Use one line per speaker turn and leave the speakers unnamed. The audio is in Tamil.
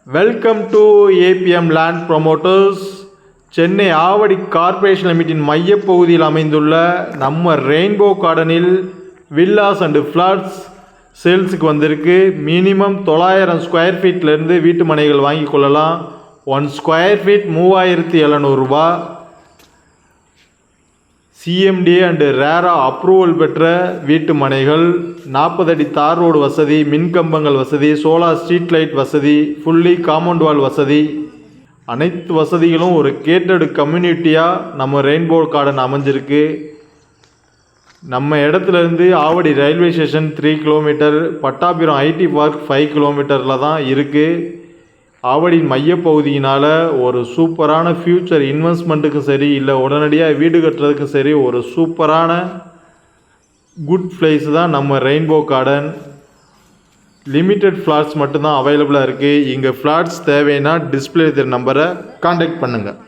Welcome to APM land promoters. Chennai Avadi corporation லிமிட்டின் மையப்பகுதியில் அமைந்துள்ள நம்ம ரெயின்போ கார்டனில் வில்லாஸ் அண்டு ஃப்ளாட்ஸ் சேல்ஸுக்கு வந்திருக்கு. மினிமம் 900 ஸ்கொயர் ஃபீட்லேருந்து வீட்டு மனைகள் வாங்கி கொள்ளலாம். 1 ஸ்கொயர் ஃபீட் 3700 ரூபா. சிஎம்டிஏ அண்டு ரேரா அப்ரூவல் பெற்ற வீட்டு மனைகள், 40 அடி தார் ரோடு வசதி, மின்கம்பங்கள் வசதி, சோலார் ஸ்ட்ரீட் லைட் வசதி, ஃபுல்லி காம்பவுண்ட் வால் வசதி, அனைத்து வசதிகளும் ஒரு கேட்டட் கம்யூனிட்டியாக நம்ம ரெயின்போ கார்டன் அமைஞ்சிருக்கு. நம்ம இடத்துலேருந்து Avadi railway station 3 kilometre, Pattabiram IT park 5 கிலோமீட்டரில் தான் இருக்குது. ஆவடியின் மையப்பகுதியினால் ஒரு சூப்பரான ஃப்யூச்சர் இன்வெஸ்ட்மெண்ட்டுக்கும் சரி, இல்லை உடனடியாக வீடு கட்டுறதுக்கும் சரி, ஒரு சூப்பரான குட் பிளேஸ் தான் நம்ம ரெயின்போ கார்டன். லிமிட்டட் ஃப்ளாட்ஸ் மட்டும்தான் அவைலபிளாக இருக்குது. இங்கே ஃப்ளாட்ஸ் தேவைன்னா டிஸ்பிளே நம்பரை கான்டாக்ட் பண்ணுங்கள்.